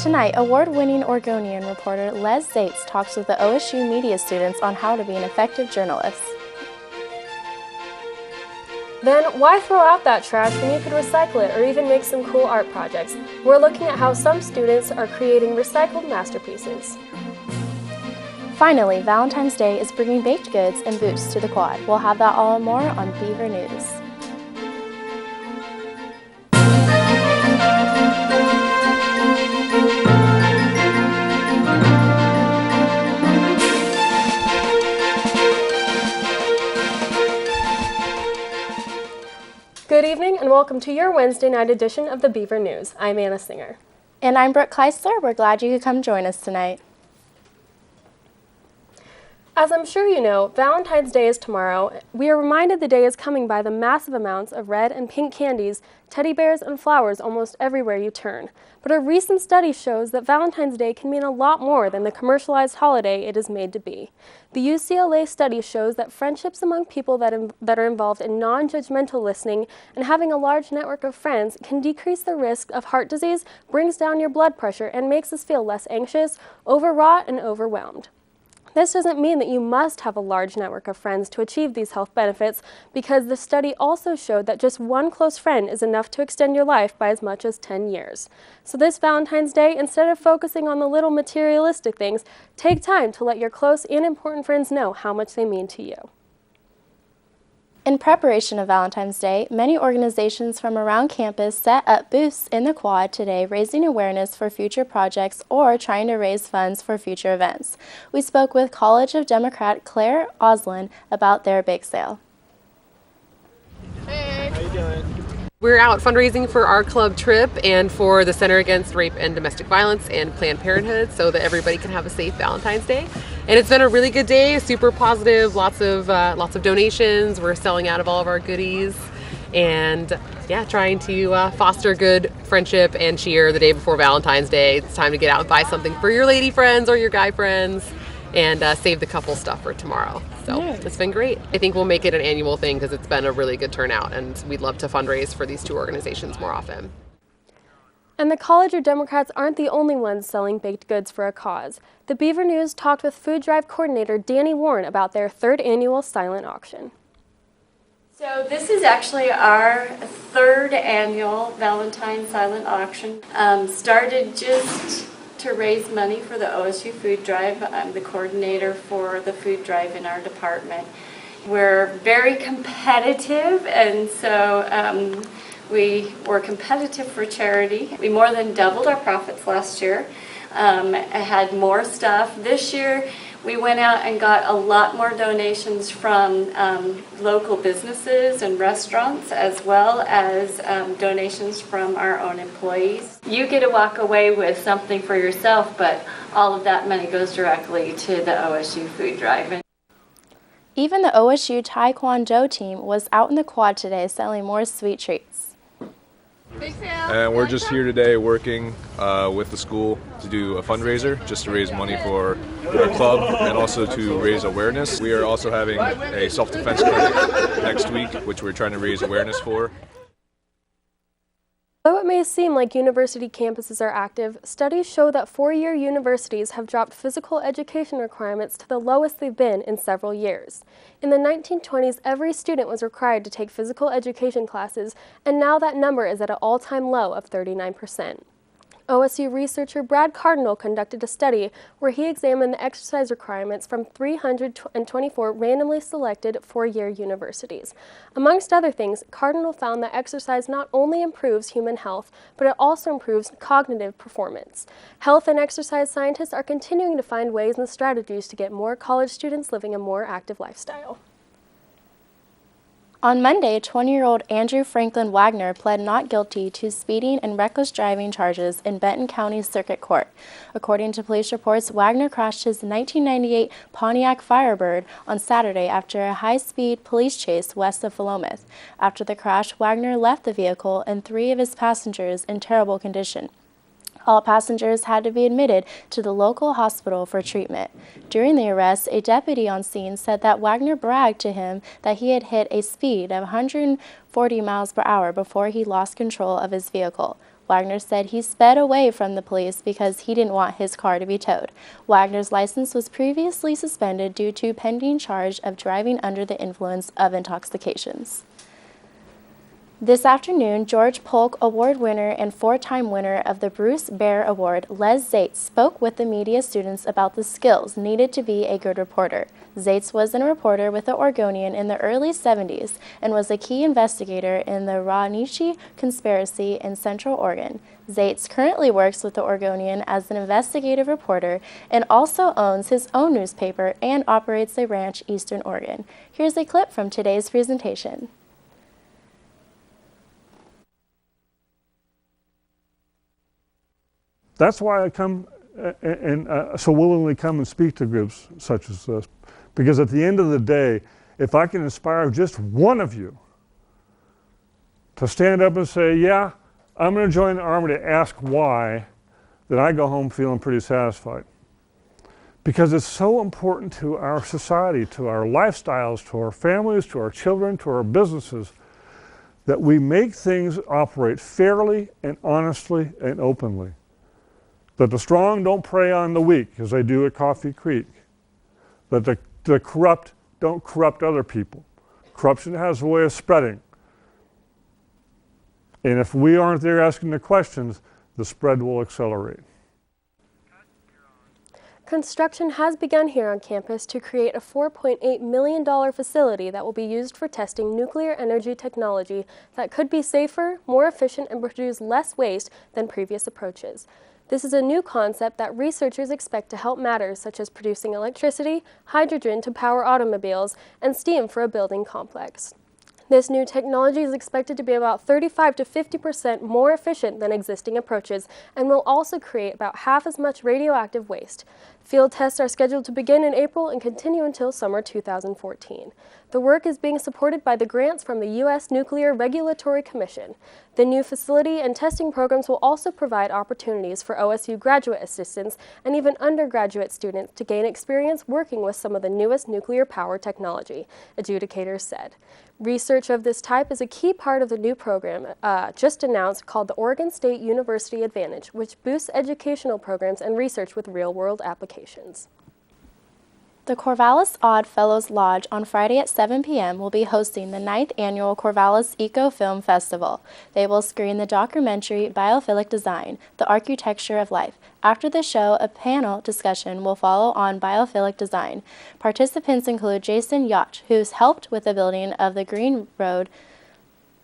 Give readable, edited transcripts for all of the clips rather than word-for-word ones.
Tonight, award-winning Oregonian reporter Les Zaitz talks with the OSU media students on how to be an effective journalist. Then why throw out that trash when you could recycle it or even make some cool art projects? We're looking at how some students are creating recycled masterpieces. Finally, Valentine's Day is bringing baked goods and boots to the quad. We'll have that all and more on Beaver News. Good evening and welcome to your Wednesday night edition of the Beaver News. I'm Anna Singer. And I'm Brooke Chrisler. We're glad you could come join us tonight. As I'm sure you know, Valentine's Day is tomorrow. We are reminded the day is coming by the massive amounts of red and pink candies, teddy bears, and flowers almost everywhere you turn. But a recent study shows that Valentine's Day can mean a lot more than the commercialized holiday it is made to be. The UCLA study shows that friendships among people that are involved in non-judgmental listening and having a large network of friends can decrease the risk of heart disease, brings down your blood pressure, and makes us feel less anxious, overwrought, and overwhelmed. This doesn't mean that you must have a large network of friends to achieve these health benefits, because the study also showed that just one close friend is enough to extend your life by as much as 10 years. So this Valentine's Day, instead of focusing on the little materialistic things, take time to let your close and important friends know how much they mean to you. In preparation of Valentine's Day, many organizations from around campus set up booths in the quad today, raising awareness for future projects or trying to raise funds for future events. We spoke with College of Democrat Claire Oslin about their bake sale. Hey, how you doing? We're out fundraising for our club trip and for the Center Against Rape and Domestic Violence and Planned Parenthood so that everybody can have a safe Valentine's Day. And it's been a really good day, super positive, lots of donations. We're selling out of all of our goodies and yeah, trying to foster good friendship and cheer the day before Valentine's Day. It's time to get out and buy something for your lady friends or your guy friends and save the couple stuff for tomorrow. So It's been great. I think we'll make it an annual thing because it's been a really good turnout and we'd love to fundraise for these two organizations more often. And the College of Democrats aren't the only ones selling baked goods for a cause. The Beaver News talked with Food Drive Coordinator Danny Warren about their third annual silent auction. So this is actually our third annual Valentine silent auction. Started just to raise money for the OSU Food Drive. I'm the coordinator for the food drive in our department. We're very competitive, and so we were competitive for charity. We more than doubled our profits last year. I had more stuff. This year we went out and got a lot more donations from local businesses and restaurants, as well as donations from our own employees. You get to walk away with something for yourself, but all of that money goes directly to the OSU Food Drive. Even the OSU Taekwondo team was out in the quad today selling more sweet treats. And we're just here today working with the school to do a fundraiser just to raise money for our club and also to raise awareness. We are also having a self-defense clinic next week, which we're trying to raise awareness for. Though it may seem like university campuses are active, studies show that four-year universities have dropped physical education requirements to the lowest they've been in several years. In the 1920s, every student was required to take physical education classes, and now that number is at an all-time low of 39%. OSU researcher Brad Cardinal conducted a study where he examined the exercise requirements from 324 randomly selected four-year universities. Amongst other things, Cardinal found that exercise not only improves human health, but it also improves cognitive performance. Health and exercise scientists are continuing to find ways and strategies to get more college students living a more active lifestyle. On Monday, 20-year-old Andrew Franklin Wagner pled not guilty to speeding and reckless driving charges in Benton County Circuit Court. According to police reports, Wagner crashed his 1998 Pontiac Firebird on Saturday after a high-speed police chase west of Philomath. After the crash, Wagner left the vehicle and three of his passengers in terrible condition. All passengers had to be admitted to the local hospital for treatment. During the arrest, a deputy on scene said that Wagner bragged to him that he had hit a speed of 140 miles per hour before he lost control of his vehicle. Wagner said he sped away from the police because he didn't want his car to be towed. Wagner's license was previously suspended due to pending charge of driving under the influence of intoxications. This afternoon, George Polk Award winner and four-time winner of the Bruce Bear Award, Les Zaitz, spoke with the media students about the skills needed to be a good reporter. Zaitz was a reporter with the Oregonian in the early 70s and was a key investigator in the Ranichi conspiracy in Central Oregon. Zaitz currently works with the Oregonian as an investigative reporter and also owns his own newspaper and operates a ranch in Eastern Oregon. Here's a clip from today's presentation. That's why I come and so willingly come and speak to groups such as this. Because at the end of the day, if I can inspire just one of you to stand up and say, yeah, I'm going to join the Army to ask why, then I go home feeling pretty satisfied. Because it's so important to our society, to our lifestyles, to our families, to our children, to our businesses, that we make things operate fairly and honestly and openly. That the strong don't prey on the weak, as they do at Coffee Creek. That the corrupt don't corrupt other people. Corruption has a way of spreading. And if we aren't there asking the questions, the spread will accelerate. Construction has begun here on campus to create a $4.8 million facility that will be used for testing nuclear energy technology that could be safer, more efficient, and produce less waste than previous approaches. This is a new concept that researchers expect to help matters such as producing electricity, hydrogen to power automobiles, and steam for a building complex. This new technology is expected to be about 35 to 50% more efficient than existing approaches and will also create about half as much radioactive waste. Field tests are scheduled to begin in April and continue until summer 2014. The work is being supported by the grants from the U.S. Nuclear Regulatory Commission. The new facility and testing programs will also provide opportunities for OSU graduate assistants and even undergraduate students to gain experience working with some of the newest nuclear power technology, adjudicators said. Research of this type is a key part of the new program just announced called the Oregon State University Advantage, which boosts educational programs and research with real-world applications. The Corvallis Odd Fellows Lodge on Friday at 7 p.m. will be hosting the 9th annual Corvallis Eco Film Festival. They will screen the documentary Biophilic Design, The Architecture of Life. After the show, a panel discussion will follow on biophilic design. Participants include Jason Yacht, who's helped with the building of the Green Road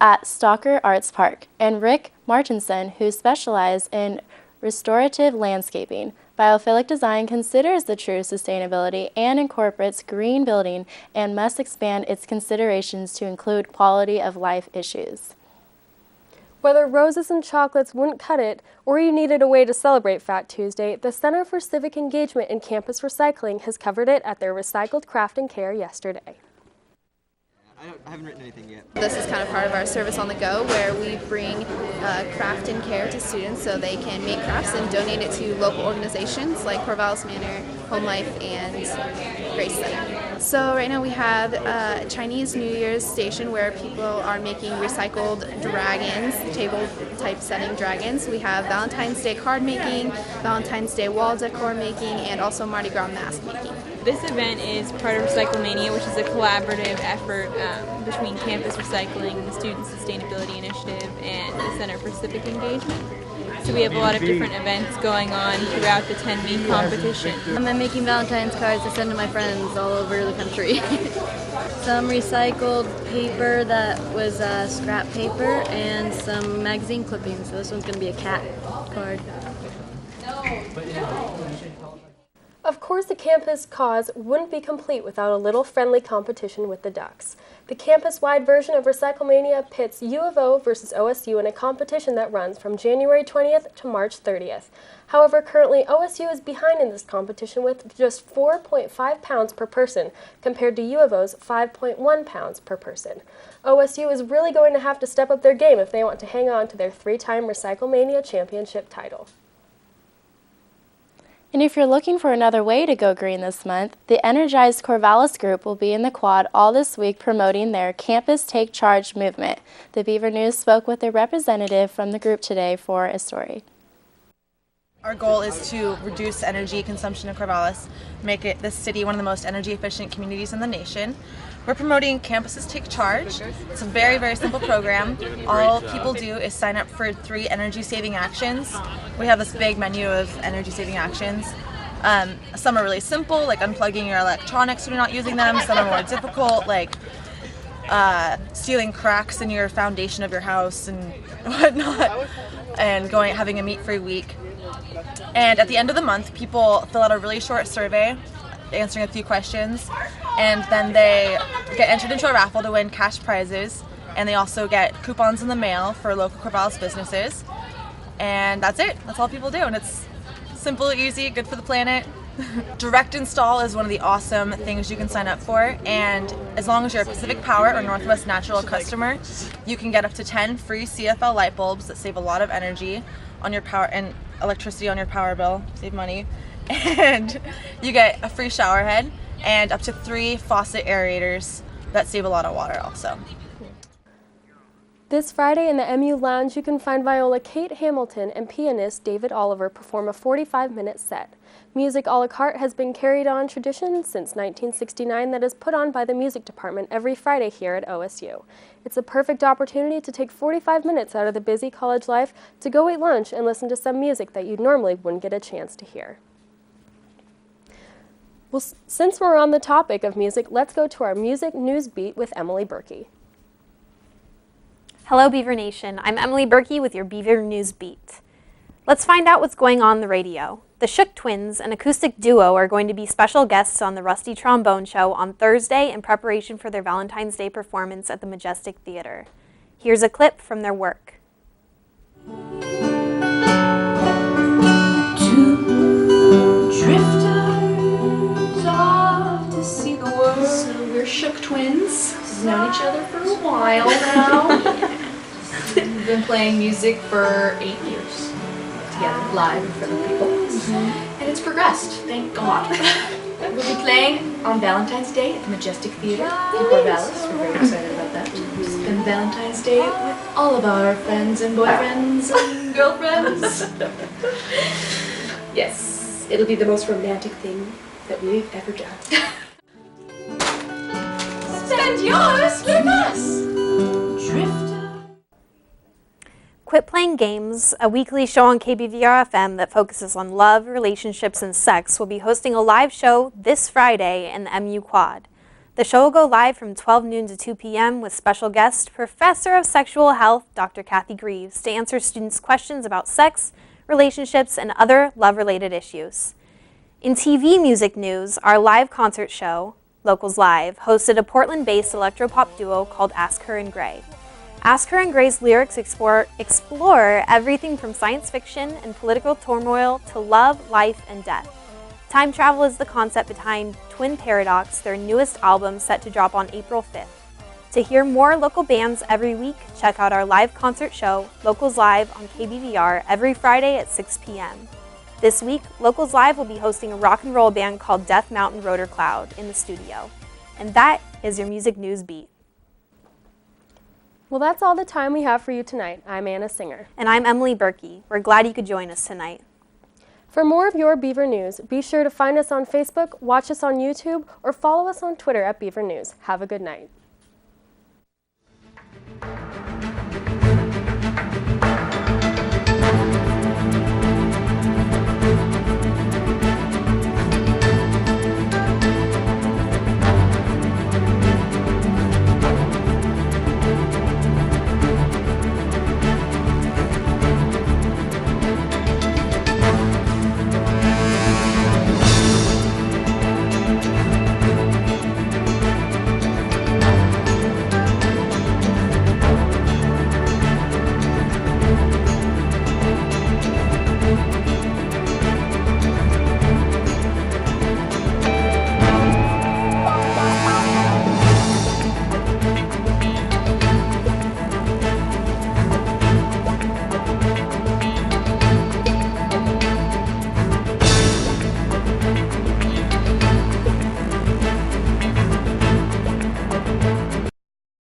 at Stalker Arts Park, and Rick Martinson, who specializes in restorative landscaping. Biophilic design considers the true sustainability and incorporates green building and must expand its considerations to include quality of life issues. Whether roses and chocolates wouldn't cut it, or you needed a way to celebrate Fat Tuesday, the Center for Civic Engagement in Campus Recycling has covered it at their Recycled Craft and Care yesterday. I haven't written anything yet. This is kind of part of our service on the go where we bring craft and care to students so they can make crafts and donate it to local organizations like Corvallis Manor, Home Life, and Grace Center. So right now we have a Chinese New Year's station where people are making recycled dragons, table type setting dragons. We have Valentine's Day card making, Valentine's Day wall decor making, and also Mardi Gras mask making. This event is part of Recyclemania, which is a collaborative effort between Campus Recycling, the Student Sustainability Initiative, and the Center for Civic Engagement. So we have a lot of different events going on throughout the 10-week competition. I'm making Valentine's cards to send to my friends all over the country. Some recycled paper that was scrap paper and some magazine clippings. So this one's going to be a cat card. Of course, the campus cause wouldn't be complete without a little friendly competition with the Ducks. The campus-wide version of Recyclemania pits U of O versus OSU in a competition that runs from January 20th to March 30th. However, currently OSU is behind in this competition with just 4.5 pounds per person compared to U of O's 5.1 pounds per person. OSU is really going to have to step up their game if they want to hang on to their 3-time Recyclemania championship title. And if you're looking for another way to go green this month, the energized Corvallis group will be in the quad all this week promoting their Campus Take Charge movement. The Beaver News spoke with a representative from the group today for a story. Our goal is to reduce energy consumption in Corvallis, make this city one of the most energy efficient communities in the nation. We're promoting Campuses Take Charge. It's a very, very simple program. All people do is sign up for 3 energy saving actions. We have this big menu of energy saving actions. Some are really simple, like unplugging your electronics when you're not using them. Some are more difficult, like sealing cracks in your foundation of your house and whatnot, and having a meat-free week. And at the end of the month, people fill out a really short survey answering a few questions, and then they get entered into a raffle to win cash prizes, and they also get coupons in the mail for local Corvallis businesses. And that's it. That's all people do, and it's simple, easy, good for the planet. Direct install is one of the awesome things you can sign up for, and as long as you're a Pacific Power or Northwest Natural customer, you can get up to 10 free CFL light bulbs that save a lot of energy on your power and electricity on your power bill, save money. And you get a free shower head and up to 3 faucet aerators that save a lot of water also. This Friday in the MU Lounge, you can find viola Kate Hamilton and pianist David Oliver perform a 45-minute set. Music a la carte has been carried on tradition since 1969 that is put on by the music department every Friday here at OSU. It's a perfect opportunity to take 45 minutes out of the busy college life to go eat lunch and listen to some music that you normally wouldn't get a chance to hear. Well, since we're on the topic of music, let's go to our music news beat with Emily Berkey. Hello, Beaver Nation. I'm Emily Berkey with your Beaver News Beat. Let's find out what's going on the radio. The Shook Twins, an acoustic duo, are going to be special guests on the Rusty Trombone Show on Thursday in preparation for their Valentine's Day performance at the Majestic Theater. Here's a clip from their work. Two drifters off to see the world. So we're Shook Twins. We've known each other for a while now. We've been playing music for 8 years together, live in front of people. And it's progressed, thank God. We'll be playing on Valentine's Day at the Majestic Theater in Corvallis. We're very excited about that. We'll spend Valentine's Day with all of our friends and boyfriends and girlfriends. Yes, it'll be the most romantic thing that we've ever done. Spend yours with us! Drifter. Quit Playing Games, a weekly show on KBVR FM that focuses on love, relationships, and sex, will be hosting a live show this Friday in the MU Quad. The show will go live from 12 noon to 2 p.m. with special guest, Professor of Sexual Health, Dr. Kathy Greaves, to answer students' questions about sex, relationships, and other love-related issues. In TV music news, our live concert show, Locals Live, hosted a Portland-based electropop duo called Ask Her in Grey. Ask Her in Grey's lyrics explore everything from science fiction and political turmoil to love, life, and death. Time travel is the concept behind Twin Paradox, their newest album set to drop on April 5th. To hear more local bands every week, check out our live concert show, Locals Live, on KBVR every Friday at 6 p.m. This week, Locals Live will be hosting a rock and roll band called Death Mountain Rotor Cloud in the studio. And that is your music news beat. Well, that's all the time we have for you tonight. I'm Anna Singer. And I'm Emily Berkey. We're glad you could join us tonight. For more of your Beaver News, be sure to find us on Facebook, watch us on YouTube, or follow us on Twitter at Beaver News. Have a good night.